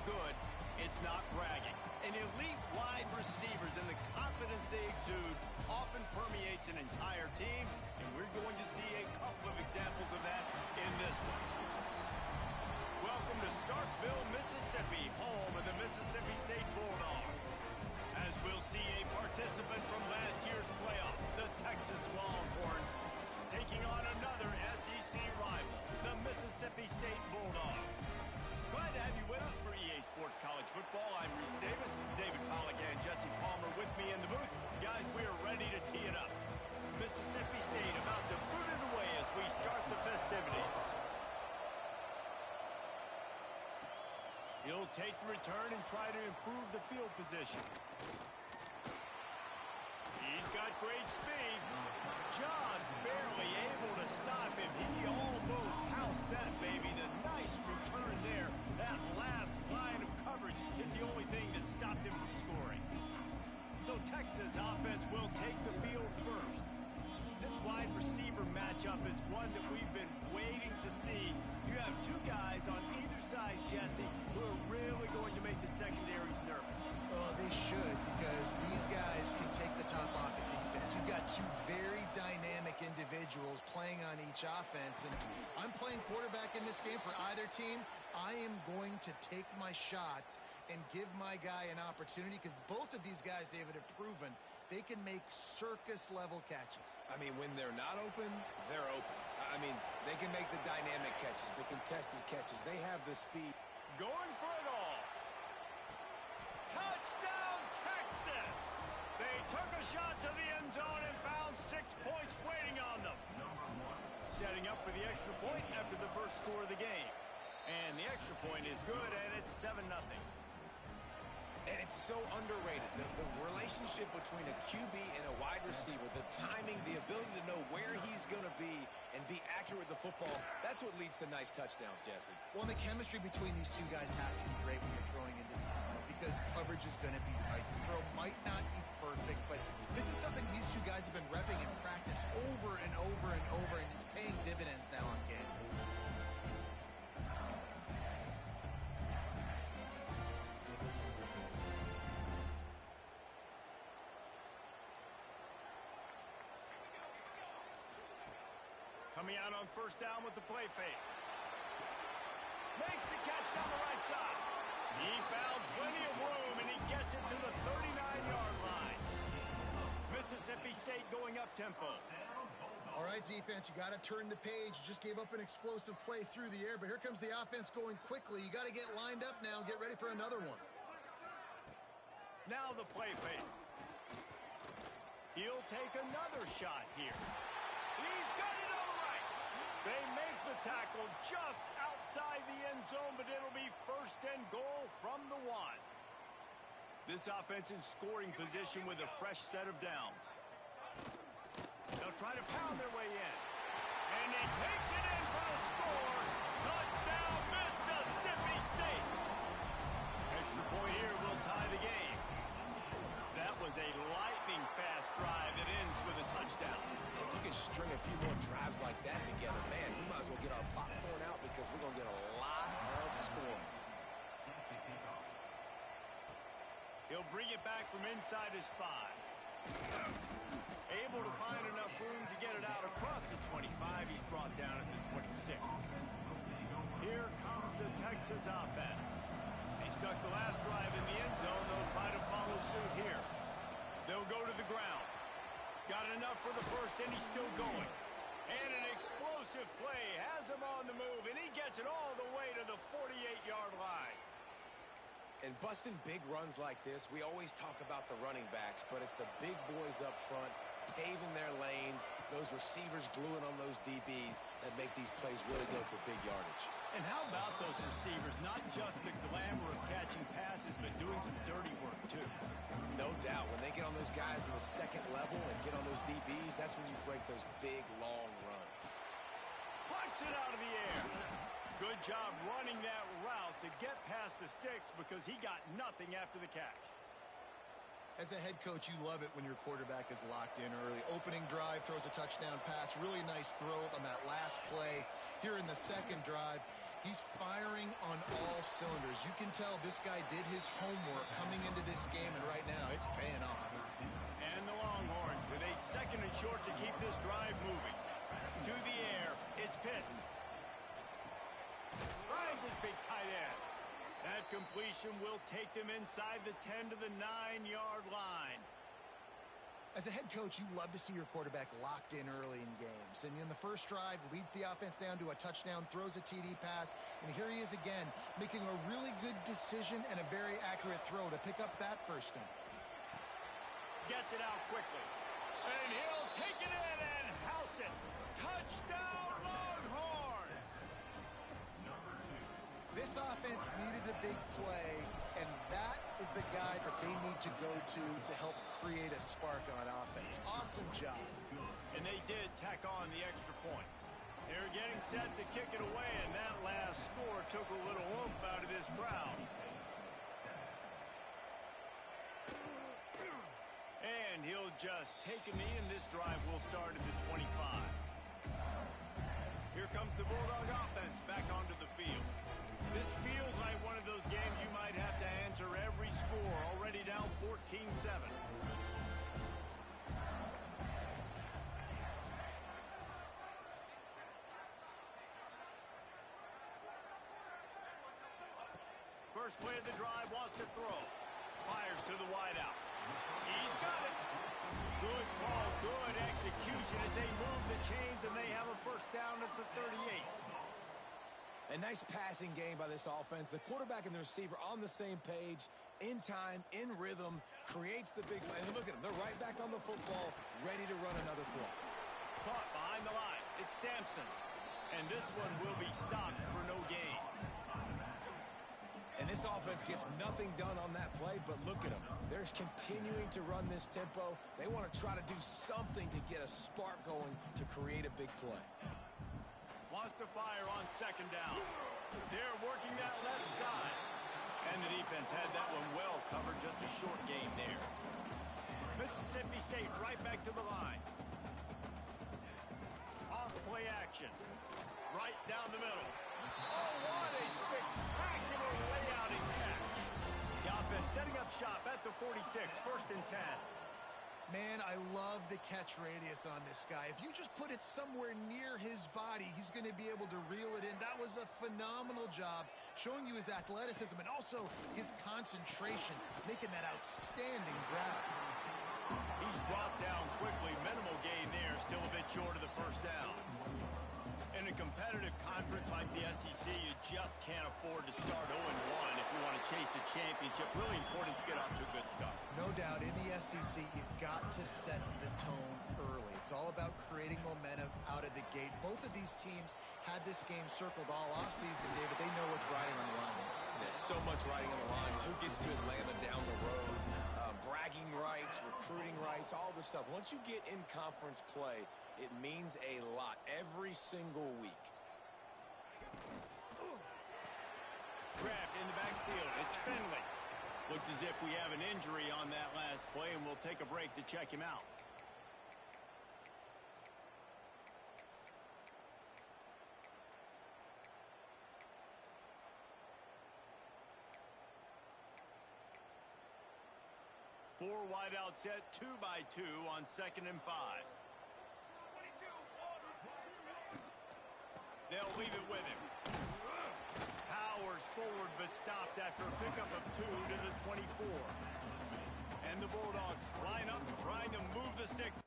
good, it's not bragging. And elite wide receivers and the confidence they exude often permeates an entire team, and we're going to see a couple of examples of that in this one. Welcome to Starkville, Mississippi, home of the Mississippi State Bulldogs. As we'll see a participant from last year's playoff, the Texas Longhorns, taking on another SEC rival, the Mississippi State Bulldogs. Glad to have you with us for EA Sports College Football. I'm Reese Davis, David Pollack and Jesse Palmer with me in the booth. Guys, we are ready to tee it up. Mississippi State about to boot it away as we start the festivities. He'll take the return and try to improve the field position. He's got great speed. Just barely able to stop him. He almost housed that baby. The nice return there. That last line of coverage is the only thing that stopped him from scoring. So Texas offense will take the field first. This wide receiver matchup is one that we've been waiting to see. You have two guys on either side, Jesse, who are really going to make the secondaries nervous. Well, they should, because these guys can take the top off the defense. You've got two very dynamic individuals playing on each offense, and I'm playing quarterback in this game for either team. I am going to take my shots and give my guy an opportunity, because both of these guys, David, have proven they can make circus-level catches. I mean, when they're not open, they're open. I mean, they can make the dynamic catches, the contested catches. They have the speed. Going for it all. Touchdown, Texas! They took a shot to the end zone and found 6 points waiting on them. Setting up for the extra point after the first score of the game. And the extra point is good, and it's 7-0. And it's so underrated. The relationship between a QB and a wide receiver, the timing, the ability to know where he's going to be and be accurate with the football, that's what leads to nice touchdowns, Jesse. Well, and the chemistry between these two guys has to be great when you're throwing into the end zone, because coverage is going to be tight. The throw might not be perfect, but this is something these two guys have been repping in practice over and over and over, and it's paying dividends now on game. Coming out on first down with the play fake. Makes the catch down the right side. He found plenty of room, and he gets it to the 39-yard line. Mississippi State going up-tempo. All right, defense, you got to turn the page. You just gave up an explosive play through the air, but here comes the offense going quickly. You got to get lined up now and get ready for another one. Now the play fake. He'll take another shot here. He's got it on the right. They make the tackle just outside the end zone, but it'll be first and goal from the 1. This offense in scoring position with a fresh set of downs. They'll try to pound their way in. And he takes it in for the score. Touchdown, Mississippi State. Extra point here will tie the game. That was a lightning-fast drive that ends with a touchdown. If you can string a few more drives like that together, man, we might as well get our popcorn out, because we're going to get a lot of scoring. He'll bring it back from inside his 5. Able to find enough room to get it out across the 25. He's brought down at the 26. Here comes the Texas offense. They stuck the last drive in the end zone. They'll try to follow suit here. They'll go to the ground. Got enough for the first, and he's still going. And an explosive play has him on the move, and he gets it all the way to the 48-yard line. And busting big runs like this, we always talk about the running backs, but it's the big boys up front, paving their lanes, those receivers gluing on those DBs that make these plays really go for big yardage. And how about those receivers? Not just the glamour of catching passes, but doing some dirty work, too. No doubt. When they get on those guys in the second level and get on those DBs, that's when you break those big, long runs. Punch it out of the air. Good job running that route to get past the sticks, because he got nothing after the catch. As a head coach, you love it when your quarterback is locked in early. Opening drive, throws a touchdown pass. Really nice throw on that last play. Here in the second drive, He's firing on all cylinders. You can tell this guy did his homework coming into this game, and right now it's paying off. And the Longhorns with a second and short to keep this drive moving. To the air, it's Pitts. Finds his big tight end. That completion will take them inside the 10 to the 9-yard line. As a head coach, you love to see your quarterback locked in early in games. And in the first drive, leads the offense down to a touchdown, throws a TD pass, and here he is again, making a really good decision and a very accurate throw to pick up that first down. Gets it out quickly. And he'll take it in and house it. Touchdown, Longhorns! This offense needed a big play, and that is the guy that they need to go to help create a spark on offense. Awesome job. And they did tack on the extra point. They're getting set to kick it away, and that last score took a little oomph out of this crowd. And he'll just take a knee, and this drive will start at the 25. Here comes the Bulldog offense back onto the field. This feels like one of those games you might have to answer every score, already down 14-7. First play of the drive, wants to throw. Fires to the wideout. He's got it. Good call, good execution as they move the chains, and they have a first down at the 38. A nice passing game by this offense. The quarterback and the receiver on the same page, in time, in rhythm, creates the big play. And look at them. They're right back on the football, ready to run another play. Caught behind the line. It's Sampson. And this one will be stopped for no gain. And this offense gets nothing done on that play, but look at them. They're continuing to run this tempo. They want to try to do something to get a spark going to create a big play. Wants to fire on second down. They're working that left side. And the defense had that one well covered, just a short gain there. Mississippi State right back to the line. Off play action. Right down the middle. Oh, what a spectacular layout and catch. The offense setting up shop at the 46, first and 10. Man, I love the catch radius on this guy. If you just put it somewhere near his body, he's going to be able to reel it in. That was a phenomenal job, showing you his athleticism and also his concentration, making that outstanding grab. He's brought down quickly. Minimal gain there, still a bit short of the first down. In a competitive conference like the SEC, you just can't afford to start 0-1 if you want to chase a championship. Really important to get off to a good start. No doubt, in the SEC, you've got to set the tone early. It's all about creating momentum out of the gate. Both of these teams had this game circled all offseason, David. They know what's riding on the line. There's so much riding on the line. Who gets to Atlanta down the road? Bragging rights, recruiting rights, all this stuff. Once you get in conference play, it means a lot every single week. Grabbed in the backfield. It's Finley. Looks as if we have an injury on that last play, and we'll take a break to check him out. Four wide out set, 2-by-2 on 2nd and 5. They'll leave it with him. Powers forward, but stopped after a pickup of 2 to the 24. And the Bulldogs line up, trying to move the sticks.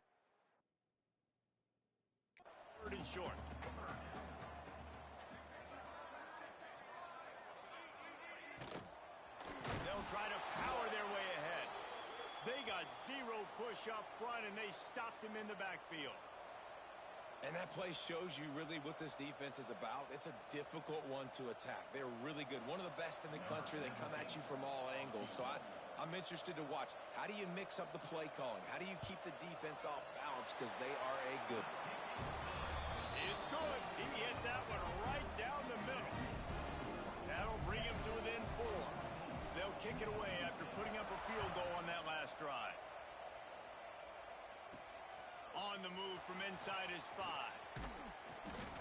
3rd and short. They'll try to power their way ahead. They got zero push up front, and they stopped him in the backfield. And that play shows you really what this defense is about. It's a difficult one to attack. They're really good. One of the best in the country. They come at you from all angles. So I'm interested to watch. How do you mix up the play calling? How do you keep the defense off balance? Because they are a good one. It's good. He hit that one right down the middle. That'll bring him to within 4. They'll kick it away after putting up a field goal on that last drive. On the move from inside his 5.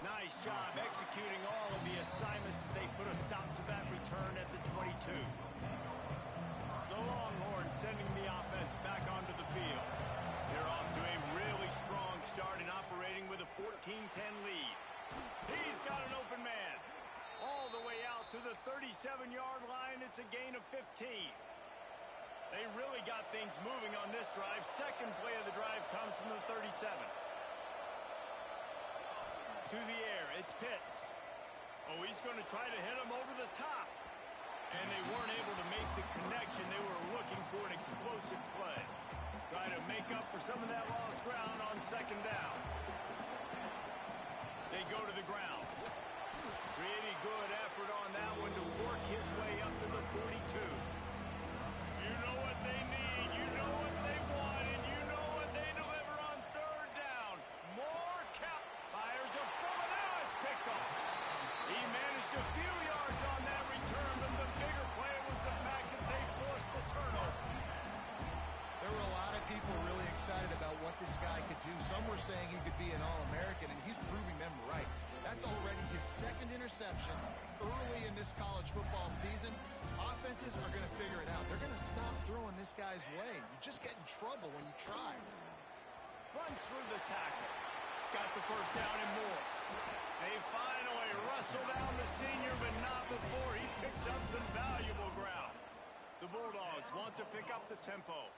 Nice job executing all of the assignments as they put a stop to that return at the 22. The Longhorns sending the offense back onto the field. They're off to a really strong start and operating with a 14-10 lead. He's got an open man. All the way out to the 37-yard line. It's a gain of 15. They really got things moving on this drive. Second play of the drive comes from the 37. To the air, it's Pitts. Oh, he's going to try to hit him over the top. And they weren't able to make the connection. They were looking for an explosive play. Trying to make up for some of that lost ground on second down. They go to the ground. Pretty good effort on that one to work his way up to the 42. You know what they need, you know what they want, and you know what they deliver on third down. More count. Fires a bullet. Now it's picked off. He managed a few yards on that return, but the bigger play was the fact that they forced the turnover. There were a lot of people really excited about what this guy could do. Some were saying he could be an All-American, and he's proving them right. That's already his second interception early in this college football season. Offenses are going to figure it out. They're going to stop throwing this guy's way. You just get in trouble when you try. Runs through the tackle. Got the first down and more. They finally wrestle down the senior, but not before he picks up some valuable ground. The Bulldogs want to pick up the tempo.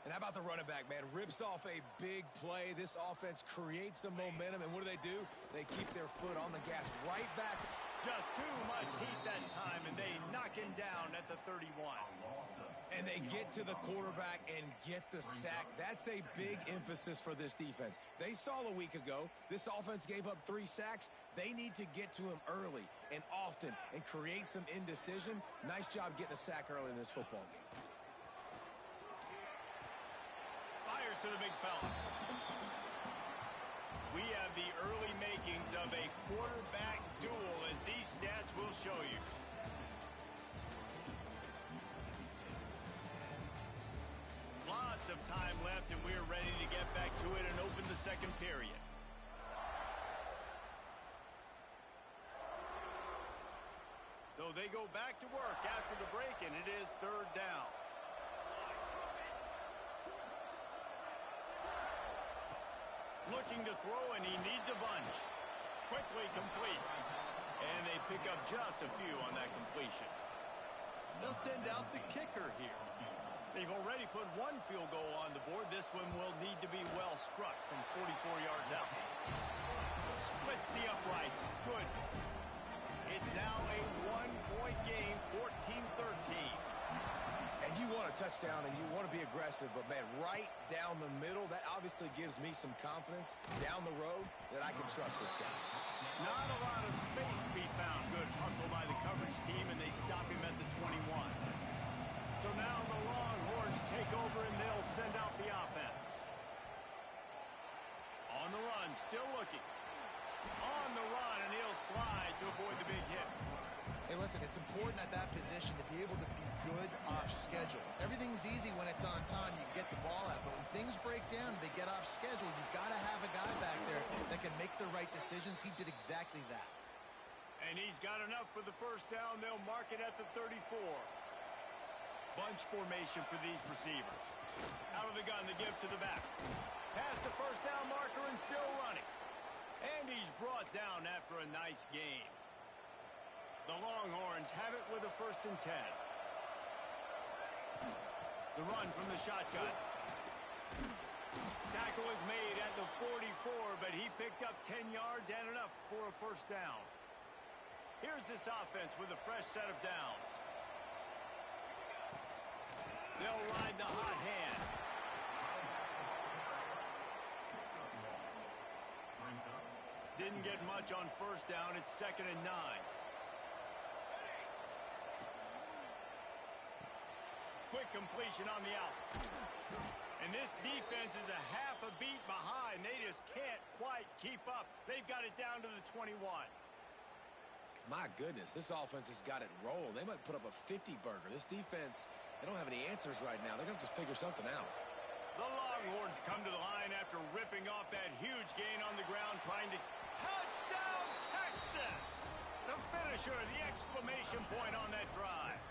And how about the running back, man? Rips off a big play. This offense creates some momentum, and what do? They keep their foot on the gas right back. Just too much heat that time, and they knock him down at the 31. And they get to the quarterback and get the sack. That's a big emphasis for this defense. They saw a week ago, this offense gave up 3 sacks. They need to get to him early and often and create some indecision. Nice job getting a sack early in this football game. Fires to the big fella. We have the early makings of a quarterback duel, as these stats will show you. Lots of time left, and we're ready to get back to it and open the second period. So they go back to work after the break, and it is third down. Looking to throw, and he needs a bunch. Quickly complete. And they pick up just a few on that completion. They'll send out the kicker here. They've already put 1 field goal on the board. This one will need to be well struck from 44 yards out. Splits the uprights. Good. It's now a 1-point game, 14-13. And you want a touchdown, and you want to be aggressive, but, man, right down the middle, that obviously gives me some confidence down the road that I can trust this guy. Not a lot of space to be found. Good hustle by the coverage team, and they stop him at the 21. So now the Longhorns take over, and they'll send out the offense. On the run, still looking. On the run, and he'll slide to avoid the big hit. Hey, listen, it's important at that position to be able to be good off schedule. Everything's easy when it's on time. You get the ball out. But when things break down, they get off schedule, you've got to have a guy back there that can make the right decisions. He did exactly that. And he's got enough for the first down. They'll mark it at the 34. Bunch formation for these receivers. Out of the gun to give to the back. Past the first down marker and still running. And he's brought down after a nice gain. The Longhorns have it with a 1st and 10. The run from the shotgun. Tackle is made at the 44, but he picked up 10 yards and enough for a first down. Here's this offense with a fresh set of downs. They'll ride the hot hand. Didn't get much on first down. It's 2nd and 9. Quick completion on the out. And this defense is a half a beat behind. They just can't quite keep up. They've got it down to the 21. My goodness, this offense has got it rolled. They might put up a 50-burger. This defense, they don't have any answers right now. They're going to have to figure something out. The Longhorns come to the line after ripping off that huge gain on the ground, trying to Touchdown, Texas! The finisher, the exclamation point on that drive.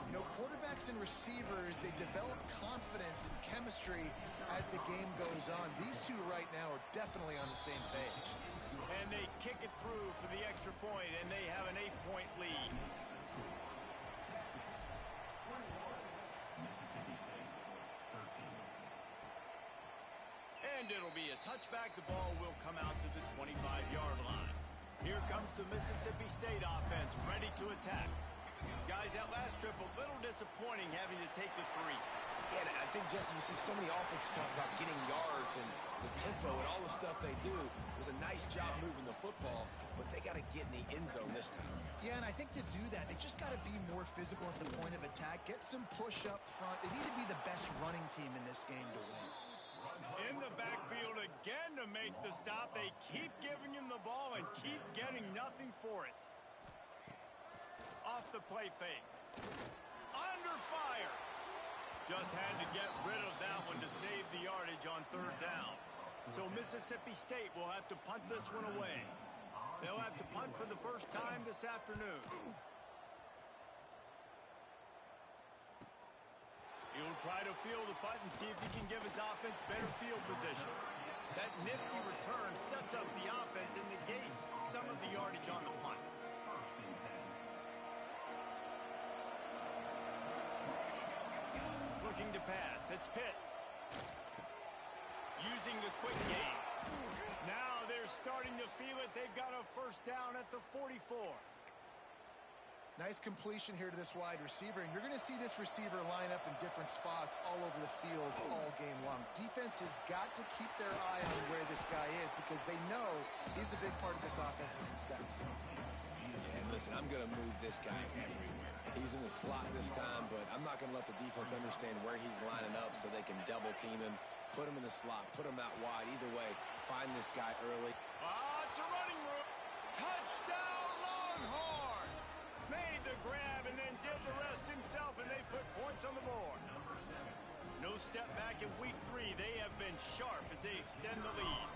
You know, quarterbacks and receivers, they develop confidence and chemistry as the game goes on. These two right now are definitely on the same page. And they kick it through for the extra point, and they have an 8-point lead. And it'll be a touchback. The ball will come out to the 25-yard line. Here comes the Mississippi State offense, ready to attack. Guys, that last trip, a little disappointing having to take the 3. Yeah, I think, Jesse, you see so many offenses talk about getting yards and the tempo and all the stuff they do. It was a nice job moving the football, but they got to get in the end zone this time. Yeah, and I think to do that, they just got to be more physical at the point of attack, get some push up front. They need to be the best running team in this game to win. In the backfield again to make the stop. They keep giving him the ball and keep getting nothing for it. Off the play fake. Under fire. Just had to get rid of that one to save the yardage on 3rd down. So Mississippi State will have to punt this one away. They'll have to punt for the first time this afternoon. He'll try to field the punt and see if he can give his offense better field position. That nifty return sets up the offense and negates some of the yardage on the punt. Looking to pass. It's Pitts. Using the quick game. Now they're starting to feel it. They've got a first down at the 44. Nice completion here to this wide receiver, and you're going to see this receiver line up in different spots all over the field all game long. Defense has got to keep their eye on where this guy is because they know he's a big part of this offense's success. Yeah, and listen, I'm going to move this guy everywhere. He's in the slot this time, but I'm not going to let the defense understand where he's lining up so they can double team him, put him in the slot, put him out wide. Either way, find this guy early. It's a running room. Touchdown, Longhorns! Made the grab and then did the rest himself, and they put points on the board. No step back in week 3. They have been sharp as they extend the lead.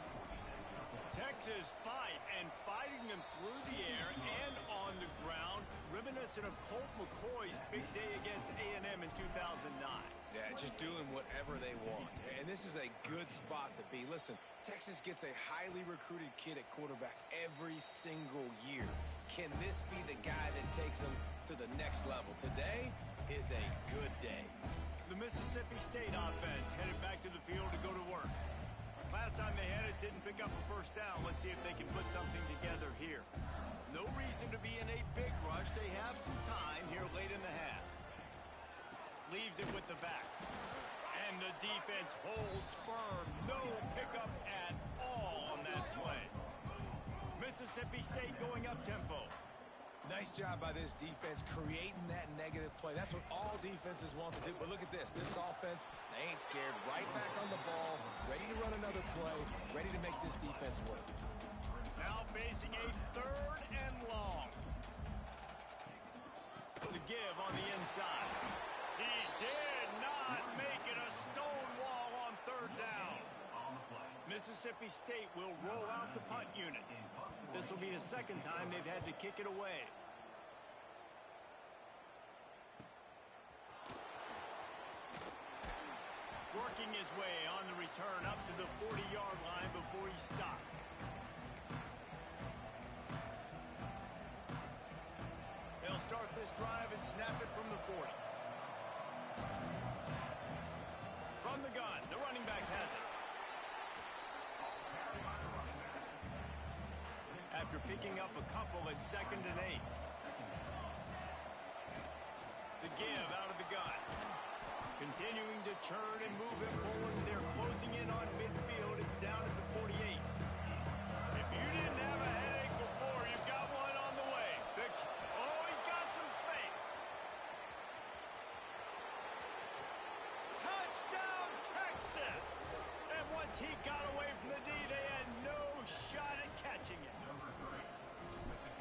Texas fighting them through the air and on the ground, reminiscent of Colt McCoy's big day against A&M in 2009. Yeah, just doing whatever they want. And this is a good spot to be. Listen, Texas gets a highly recruited kid at quarterback every single year. Can this be the guy that takes them to the next level? Today is a good day. The Mississippi State offense headed back to the field to go to work. Last time they had it, didn't pick up a first down. Let's see if they can put something together here. No reason to be in a big rush. They have some time here late in the half. Leaves it with the back. And the defense holds firm. No pickup at all on that play. Mississippi State going up tempo. Nice job by this defense creating that negative play. That's what all defenses want to do. But look at this. This offense, they ain't scared. Right back on the ball, ready to run another play, ready to make this defense work. Now facing a 3rd and long. The give on the inside. He did not make it a stone wall on 3rd down. Mississippi State will roll out the punt unit. This will be the 2nd time they've had to kick it away. Working his way on the return up to the 40-yard line before he stopped. They'll start this drive and snap it from the 40. From the gun, the running back has it. After picking up a couple at 2nd and 8. The give out of the gun. Continuing to churn and move it forward. They're closing in on midfield. It's down at the 48. If you didn't have a headache before, you've got one on the way. He's got some space. Touchdown, Texas! And once he got away from the D, they had no shot at catching it.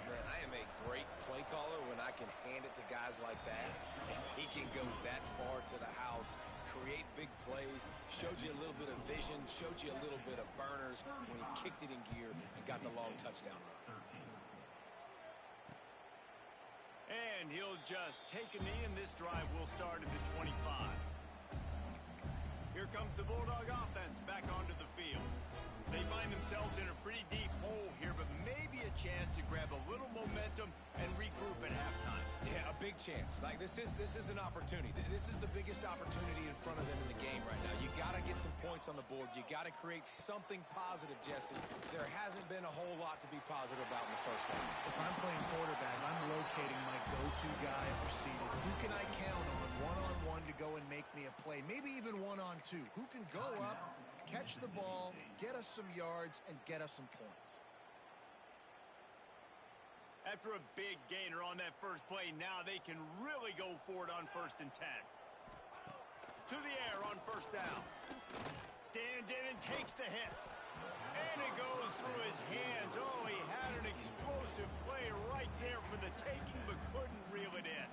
Man, I am a great play caller when I can hand it to guys like that, and he can go that far to the house, create big plays, showed you a little bit of vision, showed you a little bit of burners when he kicked it in gear and got the long touchdown run. And he'll just take a knee, and this drive will start at the 25. Here comes the Bulldog offense back onto the field. They find themselves in a pretty deep hole here, but maybe a chance to grab a little momentum and regroup at halftime. Yeah, a big chance. Like, this is an opportunity. This is the biggest opportunity in front of them in the game right now. You got to get some points on the board. You got to create something positive, Jesse. There hasn't been a whole lot to be positive about in the first half. If I'm playing quarterback, I'm locating my go-to guy at receiver. Who can I count on one-on-one to go and make me a play? Maybe even one-on-two. Who can go up, catch the ball, get us some yards, and get us some points? After a big gainer on that first play, now they can really go for it on 1st and 10. To the air on 1st down. Stands in and takes the hit. And it goes through his hands. Oh, he had an explosive play right there for the taking, but couldn't reel it in.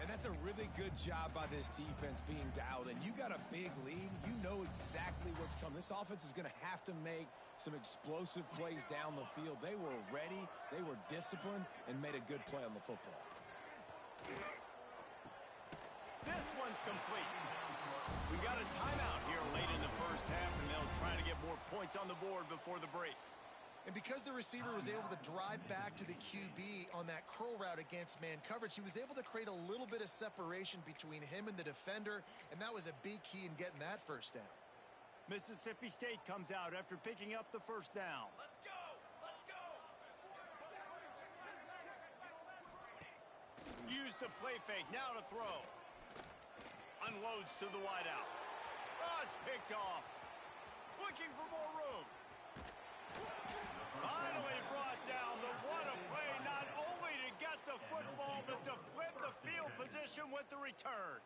And that's a really good job by this defense being dialed in. You got a big lead. You know exactly what's coming. This offense is going to have to make some explosive plays down the field. They were ready, they were disciplined, and made a good play on the football. This one's complete. We got a timeout here late in the first half, and they'll try to get more points on the board before the break. And because the receiver was able to drive back to the QB on that curl route against man coverage, he was able to create a little bit of separation between him and the defender, and that was a big key in getting that first down. Mississippi State comes out after picking up the first down. Let's go! Let's go! Use the play fake, now to throw. Unloads to the wideout. Oh, it's picked off. Looking for more room. Finally brought down. What a play, not only to get the football, but to flip the field position with the return.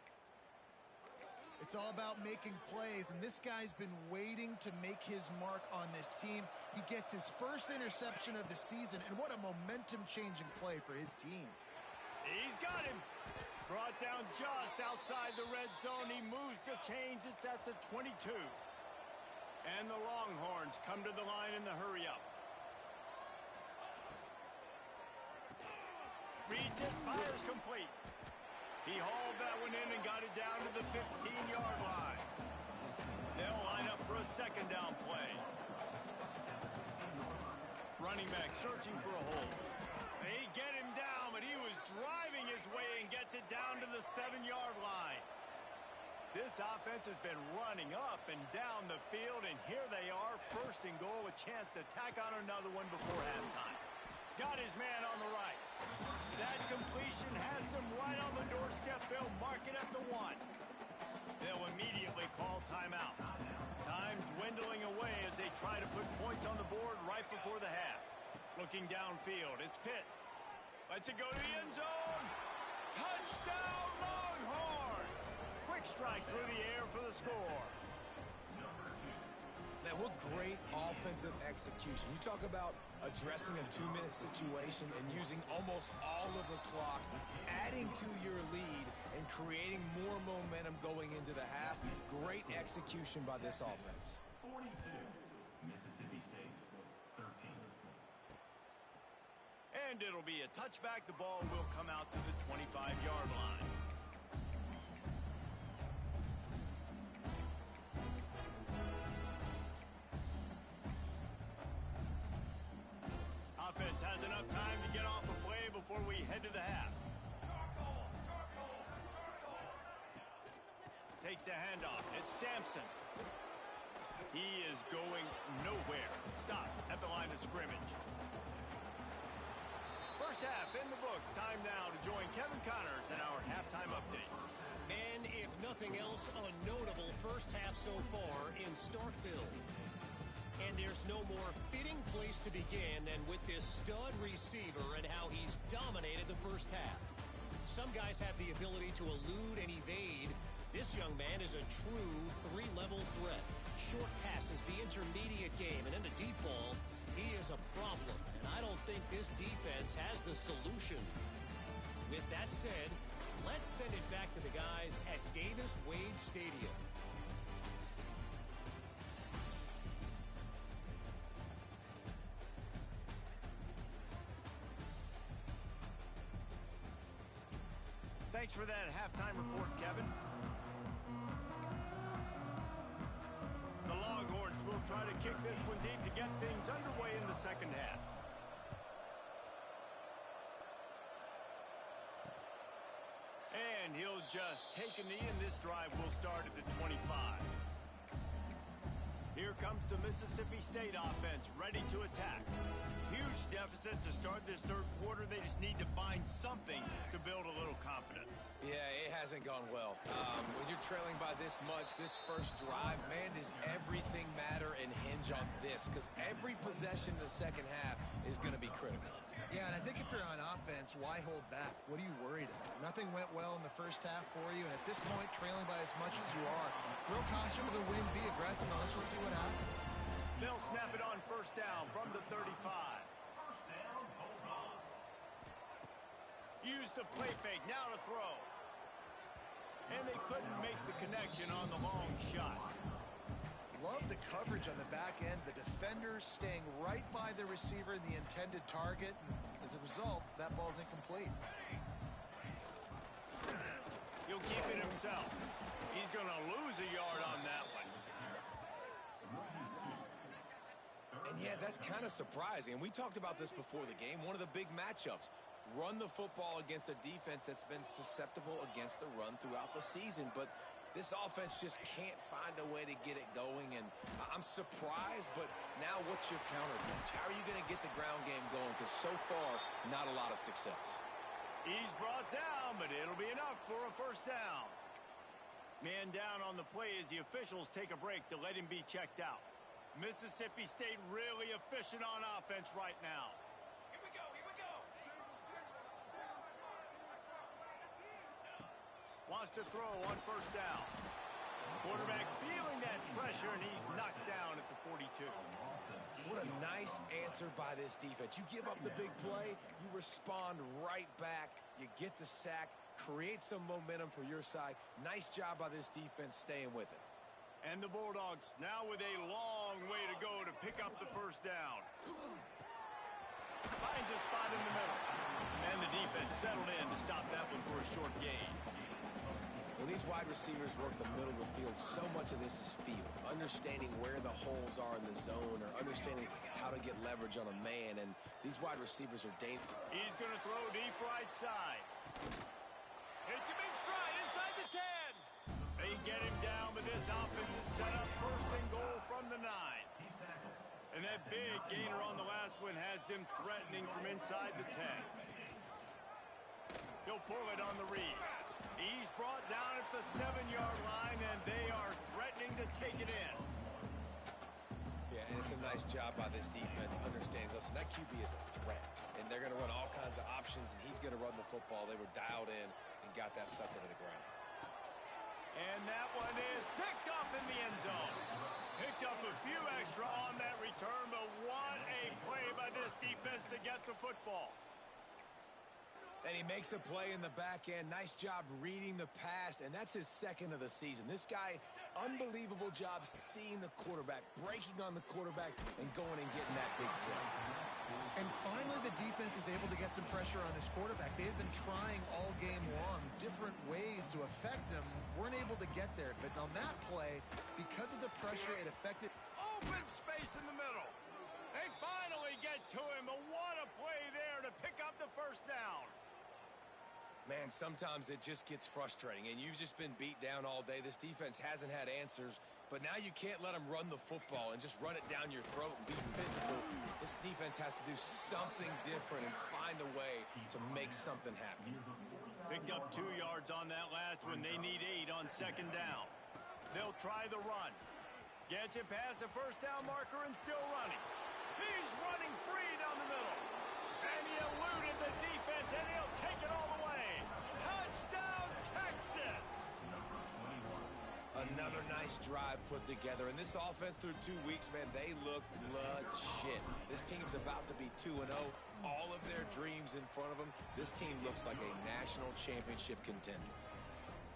It's all about making plays, and this guy's been waiting to make his mark on this team. He gets his first interception of the season, and what a momentum-changing play for his team. He's got him. Brought down just outside the red zone. He moves the chains. It's at the 22. And the Longhorns come to the line in the hurry-up. Reads it, fires complete. He hauled that one in and got it down to the 15-yard line. They'll line up for a second down play. Running back searching for a hole. They get him down, but he was driving his way and gets it down to the 7-yard line. This offense has been running up and down the field, and here they are, 1st and goal, a chance to tack on another one before halftime. Got his man on the right. That completion has them right on the doorstep. They'll mark it at the 1. They'll immediately call timeout. Time dwindling away as they try to put points on the board right before the half. Looking downfield, it's Pitts. Lets it go to the end zone. Touchdown, Longhorn! Quick strike through the air for the score. Man, what great offensive execution. You talk about addressing a 2-minute situation and using almost all of the clock, adding to your lead, and creating more momentum going into the half. Great execution by this offense. 42, Mississippi State, 13. And it'll be a touchback. The ball will come out to the 25-yard line. Offense has enough time to get off a play before we head to the half. Takes the handoff. It's Sampson. He is going nowhere. Stop at the line of scrimmage. First half in the books. Time now to join Kevin Connors in our halftime update. And if nothing else, a notable first half so far in Starkville. And there's no more fitting place to begin than with this stud receiver and how he's dominated the first half. Some guys have the ability to elude and evade. This young man is a true 3-level threat. Short passes, the intermediate game, and then the deep ball. He is a problem, and I don't think this defense has the solution. With that said, let's send it back to the guys at Davis-Wade Stadium. Thanks for that halftime report, Kevin. The Longhorns will try to kick this one deep to get things underway in the second half. And he'll just take a knee, and this drive will start at the 25. Here comes the Mississippi State offense, ready to attack. Huge deficit to start this third quarter. They just need to find something to build a little confidence. Yeah, it hasn't gone well. When you're trailing by this much, this first drive, man, does everything matter and hinge on this? Because every possession in the second half is going to be critical. Yeah, and I think if you're on offense, why hold back? What are you worried about? Nothing went well in the first half for you, and at this point, trailing by as much as you are, throw caution to the wind, be aggressive, and let's just see what happens. They'll snap it on first down from the 35. Use the play fake, now to throw. And they couldn't make the connection on the long shot. Love the coverage on the back end. The defenders staying right by the receiver, the intended target. And as a result, that ball's incomplete. He'll keep it himself. He's going to lose a yard on that one. And yeah, that's kind of surprising. And we talked about this before the game. One of the big matchups. Run the football against a defense that's been susceptible against the run throughout the season. But this offense just can't find a way to get it going. And I'm surprised, but now what's your counterpunch? How are you going to get the ground game going? Because so far, not a lot of success. He's brought down, but it'll be enough for a first down. Man down on the play as the officials take a break to let him be checked out. Mississippi State really efficient on offense right now. Here we go, here we go. Wants to throw on first down. Quarterback feeling that pressure, and he's knocked down at the 42. What a nice answer by this defense. You give up the big play, you respond right back, you get the sack, create some momentum for your side. Nice job by this defense staying with it. And the Bulldogs now with a long way to go to pick up the first down. Finds a spot in the middle. And the defense settled in to stop that one for a short gain. When these wide receivers work the middle of the field, so much of this is feel. Understanding where the holes are in the zone or understanding how to get leverage on a man. And these wide receivers are dangerous. He's going to throw deep right side. It's a big stride inside the 10. They get him down, but this offense is set up first and goal from the 9. And that big gainer on the last one has them threatening from inside the 10. He'll pull it on the read. He's brought down at the 7-yard line, and they are threatening to take it in. Yeah, and it's a nice job by this defense understanding, listen, that QB is a threat. And they're going to run all kinds of options, and he's going to run the football. They were dialed in and got that sucker to the ground. And that one is picked up in the end zone. Picked up a few extra on that return, but what a play by this defense to get the football. And he makes a play in the back end. Nice job reading the pass, and that's his second of the season. This guy, unbelievable job seeing the quarterback, breaking on the quarterback, and going and getting that big play. And finally, the defense is able to get some pressure on this quarterback. They have been trying all game long different ways to affect him. Weren't able to get there. But on that play, because of the pressure, it affected. Open space in the middle. They finally get to him. But what a play there to pick up the first down. Man, sometimes it just gets frustrating, and you've just been beat down all day. This defense hasn't had answers, but now you can't let them run the football and just run it down your throat and be physical. This defense has to do something different and find a way to make something happen. Picked up 2 yards on that last one. They need 8 on second down. They'll try the run. Gets it past the first down marker and still running. He's running free down the middle. And he eluded the defense, and he'll take it all the way. Touchdown, Texas! Another nice drive put together. And this offense through 2 weeks, man, they look legit. This team's about to be 2-0. all of their dreams in front of them, this team looks like a national championship contender.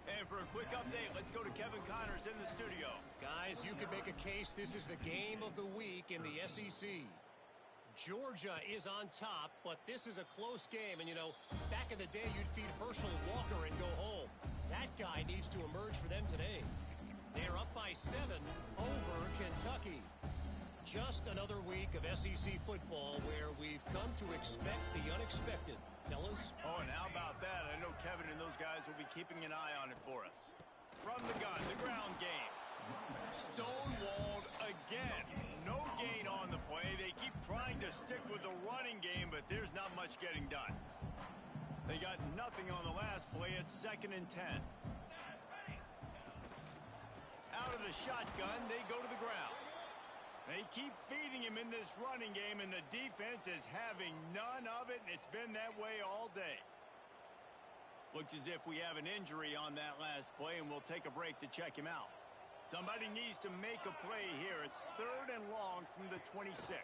And for a quick update, let's go to Kevin Connors in the studio. Guys, you could make a case this is the game of the week in the SEC. Georgia is on top, but this is a close game. And, you know, back in the day, you'd feed Herschel Walker and go home. That guy needs to emerge for them today. They're up by 7 over Kentucky. Just another week of SEC football where we've come to expect the unexpected. Fellas? Oh, and how about that? I know Kevin and those guys will be keeping an eye on it for us. From the gun, the ground game. Stonewalled again. No gain on the play. They keep trying to stick with the running game, but there's not much getting done. They got nothing on the last play. It's 2nd and 10. Out of the shotgun, they go to the ground. They keep feeding him in this running game, and the defense is having none of it, and it's been that way all day. Looks as if we have an injury on that last play, and we'll take a break to check him out. Somebody needs to make a play here. It's 3rd and long from the 26.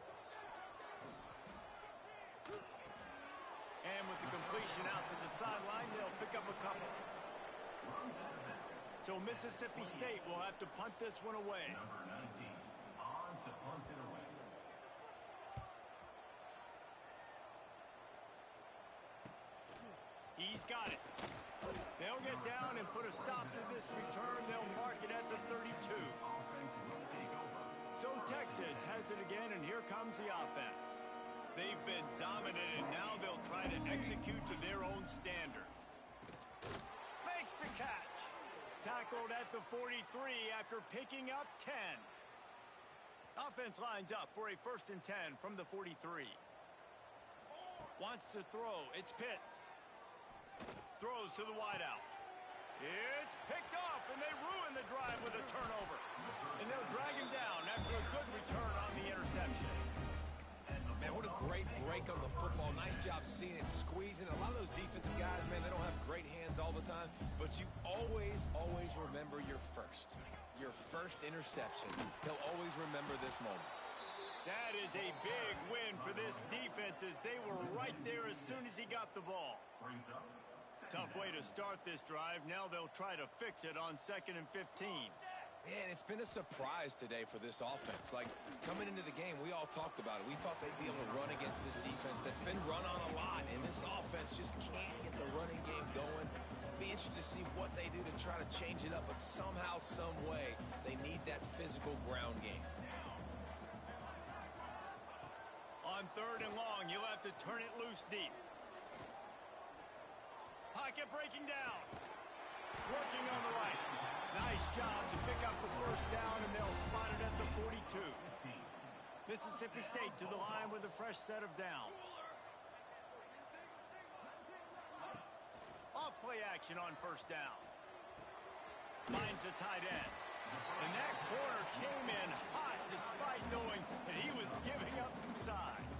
And with the completion out to the sideline, they'll pick up a couple. So Mississippi State will have to punt this one away. Number 19, on to punt it away. He's got it. They'll get down and put a stop to this return. They'll mark it at the 32. So Texas has it again, and here comes the offense. They've been dominated. Now they'll try to execute to their own standard. Makes the catch. Tackled at the 43 after picking up 10. Offense lines up for a 1st and 10 from the 43. Wants to throw. It's Pitts. Throws to the wideout. It's picked off, and they ruin the drive with a turnover. And they'll drag him down after a good return on the interception. Man, what a great break on the football. Nice job seeing it, squeezing. A lot of those defensive guys, man, they don't have great hands all the time, but you always, always remember your first interception. He'll always remember this moment. That is a big win for this defense as they were right there as soon as he got the ball. Tough way to start this drive. Now they'll try to fix it on 2nd and 15. Man, it's been a surprise today for this offense. Like, coming into the game, we all talked about it. We thought they'd be able to run against this defense that's been run on a lot, and this offense just can't get the running game going. Be interested to see what they do to try to change it up, but somehow, some way, they need that physical ground game. On 3rd and long, you'll have to turn it loose deep. Pocket breaking down. Working on the right. Nice job to pick up the 1st down, and they'll spot it at the 42. Mississippi State to the line with a fresh set of downs. Off play action on 1st down. Finds the tight end. And that corner came in hot despite knowing that he was giving up some size.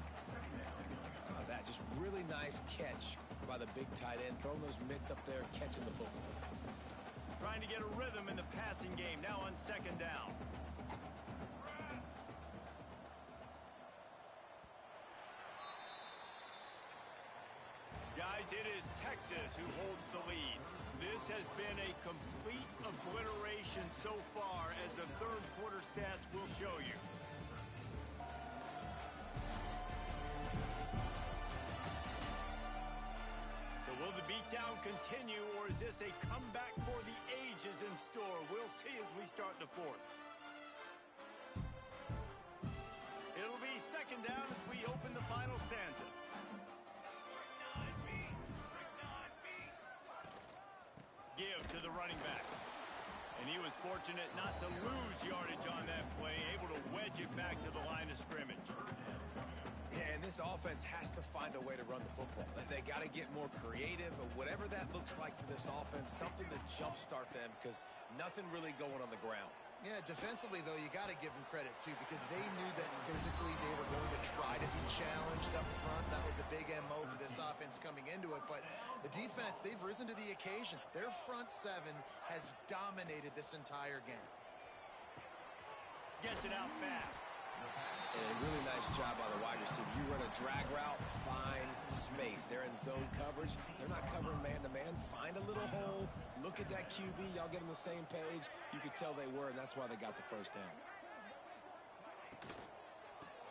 That just really nice catch by the big tight end. Throwing those mitts up there, catching the football. Trying to get a rhythm in the passing game now on 2nd down. Guys, it is Texas who holds the lead. This has been a complete obliteration so far, as the 3rd quarter stats will show you. So will the beatdown continue, or is this a comeback for the ages in store? We'll see as we start the 4th. It'll be 2nd down as we open the final stanza. Give to the running back. And he was fortunate not to lose yardage on that play, able to wedge it back to the line of scrimmage. Yeah, and this offense has to find a way to run the football. They got to get more creative, or whatever that looks like for this offense, something to jumpstart them, because nothing really going on the ground. Yeah, defensively, though, you got to give them credit, too, because they knew that physically they were going to try to be challenged up front. That was a big MO for this offense coming into it. But the defense, they've risen to the occasion. Their front 7 has dominated this entire game. Gets it out fast. And a really nice job by the wide receiver. You run a drag route, find space. They're in zone coverage. They're not covering man-to-man. Find a little hole. Look at that QB. Y'all get on the same page. You could tell they were, and that's why they got the first down.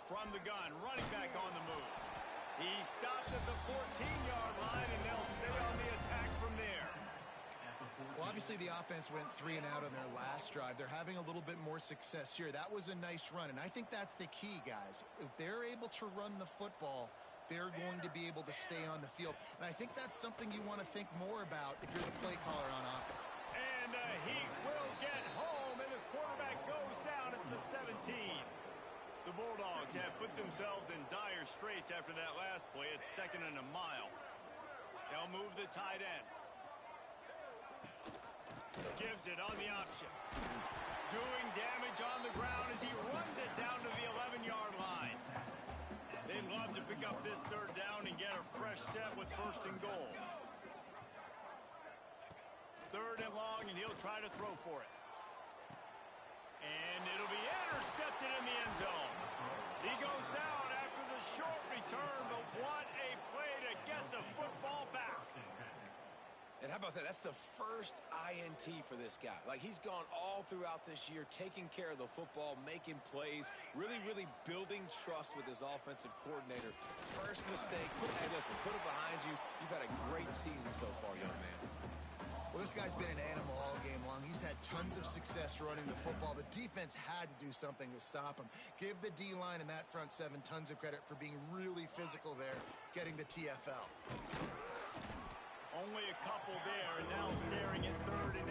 From the gun, running back on the move. He stopped at the 14-yard line, and they'll stay on the attack from there. Well, obviously the offense went 3 and out on their last drive. They're having a little bit more success here. That was a nice run, and I think that's the key, guys. If they're able to run the football, they're going to be able to stay on the field. And I think that's something you want to think more about if you're the play caller on offense. And the Heat will get home, and the quarterback goes down at the 17. The Bulldogs have put themselves in dire straits after that last play. It's 2nd and a mile. They'll move the tight end. Gives it on the option. Doing damage on the ground as he runs it down to the 11-yard line. They'd love to pick up this 3rd down and get a fresh set with 1st and goal. 3rd and long, and he'll try to throw for it. And it'll be intercepted in the end zone. He goes down after the short return, but what a play to get the football back. And how about that? That's the first INT for this guy. Like, he's gone all throughout this year, taking care of the football, making plays, really building trust with his offensive coordinator. First mistake. Hey, listen, put it behind you. You've had a great season so far, young man. Well, this guy's been an animal all game long. He's had tons of success running the football. The defense had to do something to stop him. Give the D-line and that front 7 tons of credit for being really physical there, getting the TFL. Only a couple there, and now staring at 3rd and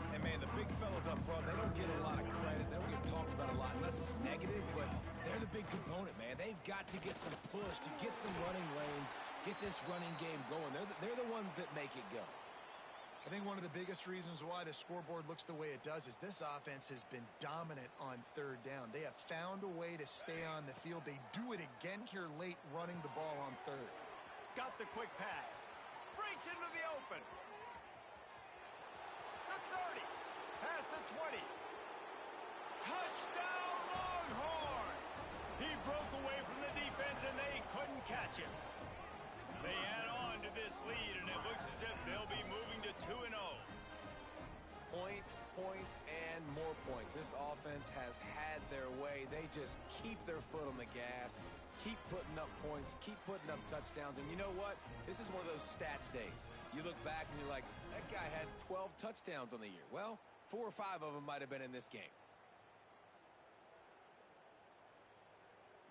8. And, man, the big fellas up front, they don't get a lot of credit. They don't get talked about a lot unless it's negative, but they're the big component, man. They've got to get some push, to get some running lanes, get this running game going. They're the ones that make it go. I think one of the biggest reasons why the scoreboard looks the way it does is this offense has been dominant on 3rd down. They have found a way to stay on the field. They do it again here late, running the ball on 3rd. Got the quick pass. Breaks into the open. The 30. Past the 20. Touchdown Longhorns! He broke away from the defense and they couldn't catch him. They add on to this lead and it looks as if they'll be moving to 2-0. Points, and more points. This offense has had their way. They just keep their foot on the gas, keep putting up points, keep putting up touchdowns. And you know what? This is one of those stats days. You look back and you're like, that guy had 12 touchdowns on the year. Well, 4 or 5 of them might have been in this game.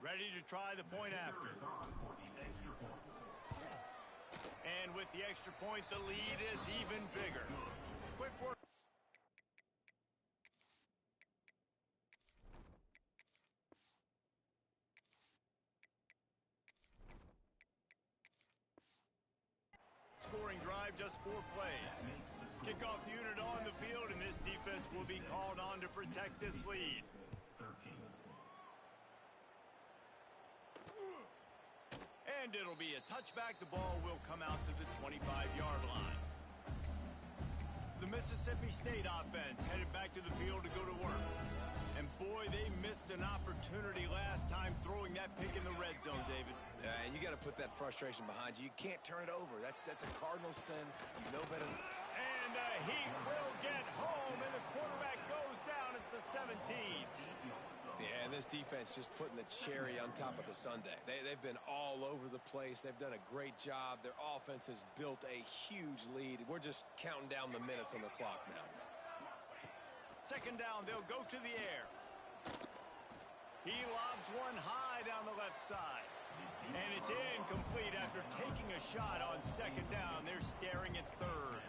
Ready to try the point after. And with the extra point, the lead is even bigger. Quick work. Scoring drive, just 4 plays. Kickoff unit on the field, and this defense will be called on to protect this lead. 13. And it'll be a touchback. The ball will come out to the 25-yard line. The Mississippi State offense headed back to the field to go to work. And boy, they missed an opportunity last time throwing that pick in the red zone, David. Yeah, and you got to put that frustration behind you. You can't turn it over. That's a cardinal sin. You know better. And the Heat will get home, and the quarterback goes down at the 17. Yeah, and this defense just putting the cherry on top of the sundae. They've been all over the place. They've done a great job. Their offense has built a huge lead. We're just counting down the minutes on the clock now. 2nd down, they'll go to the air. He lobs one high down the left side. And it's incomplete after taking a shot on 2nd down. They're staring at 3rd.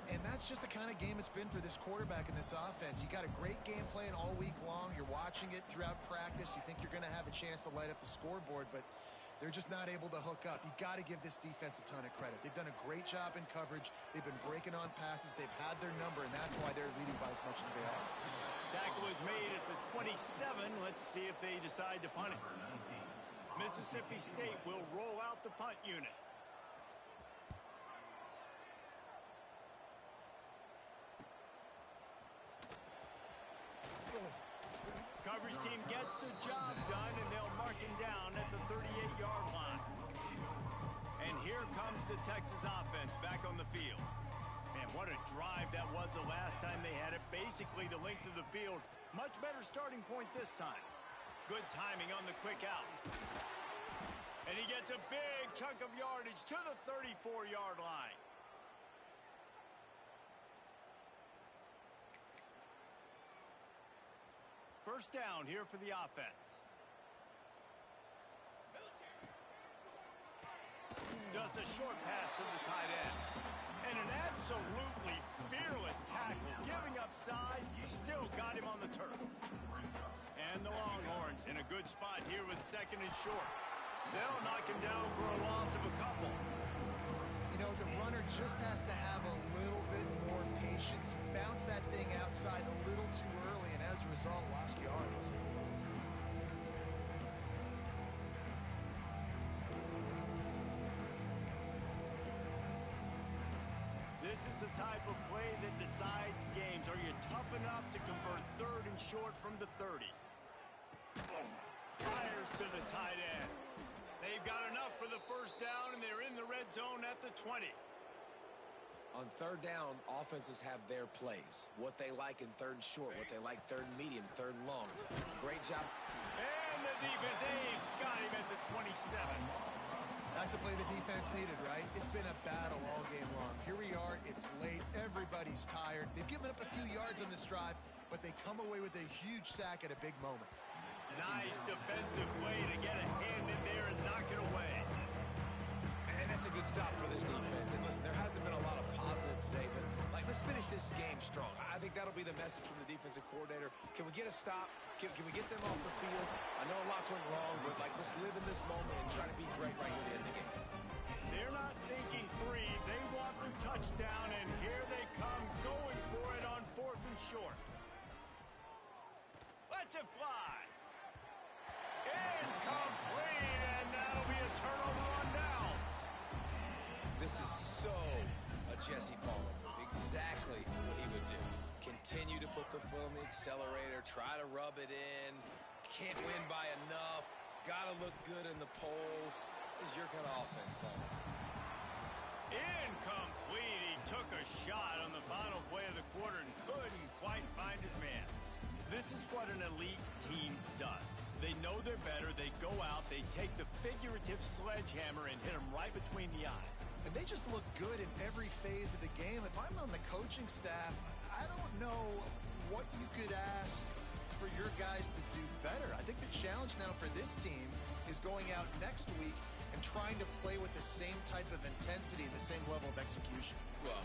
And that's just the kind of game it's been for this quarterback in this offense. You got a great game plan all week long. You're watching it throughout practice. You think you're going to have a chance to light up the scoreboard, but they're just not able to hook up. You got to give this defense a ton of credit. They've done a great job in coverage. They've been breaking on passes. They've had their number, and that's why they're leading by as much as they are. Tackle is made at the 27. Let's see if they decide to punt it. Mississippi State will roll out the punt unit. coverage team gets the job done, and they'll mark him down at the 38-yard line. And here comes the Texas offense back on the field. Man, what a drive that was the last time they had it. Basically the length of the field. Much better starting point this time. Good timing on the quick out. And he gets a big chunk of yardage to the 34-yard line. First down here for the offense. Just a short pass to the tight end. And an absolutely fearless tackle. Giving up size, he still got him on the turf. And the Longhorns in a good spot here with second and short. They'll knock him down for a loss of a couple. You know, the runner just has to have a little bit more patience. Bounce that thing outside a little too early, and as a result, lost yards. This is the type of play that decides games. Are you tough enough to convert third and short from the 30? Fires to the tight end. They've got enough for the first down, and they're in the red zone at the 20. On third down, offenses have their plays. What they like in third and short, what they like third and medium, third and long. Great job. And the defense, got him at the 27. That's a play the defense needed, right? It's been a battle all game long. Here we are. It's late. Everybody's tired. They've given up a few yards on this drive, but they come away with a huge sack at a big moment. Nice defensive play to get a hand in there and knock it away. And that's a good stop for this defense. And listen, there hasn't been a lot of positive today, but let's finish this game strong. I think that'll be the message from the defensive coordinator. Can we get a stop? Can we get them off the field? I know lots went wrong, but let's live in this moment and try to be great right here to end the game. They're not thinking three. They want the touchdown, and here they come going for it on fourth and short. Lets it fly. Incomplete, and that'll be a turnover on downs. This is so a Jesse Palmer move. Exactly what he would do. Continue to put the foot on the accelerator, try to rub it in. Can't win by enough. Gotta look good in the polls. This is your kind of offense, Palmer. Incomplete. He took a shot on the final play of the quarter and couldn't quite find his man. This is what an elite team does. They know they're better. They go out. They take the figurative sledgehammer and hit them right between the eyes. And they just look good in every phase of the game. If I'm on the coaching staff, I don't know what you could ask for your guys to do better. I think the challenge now for this team is going out next week and trying to play with the same type of intensity and the same level of execution. Well,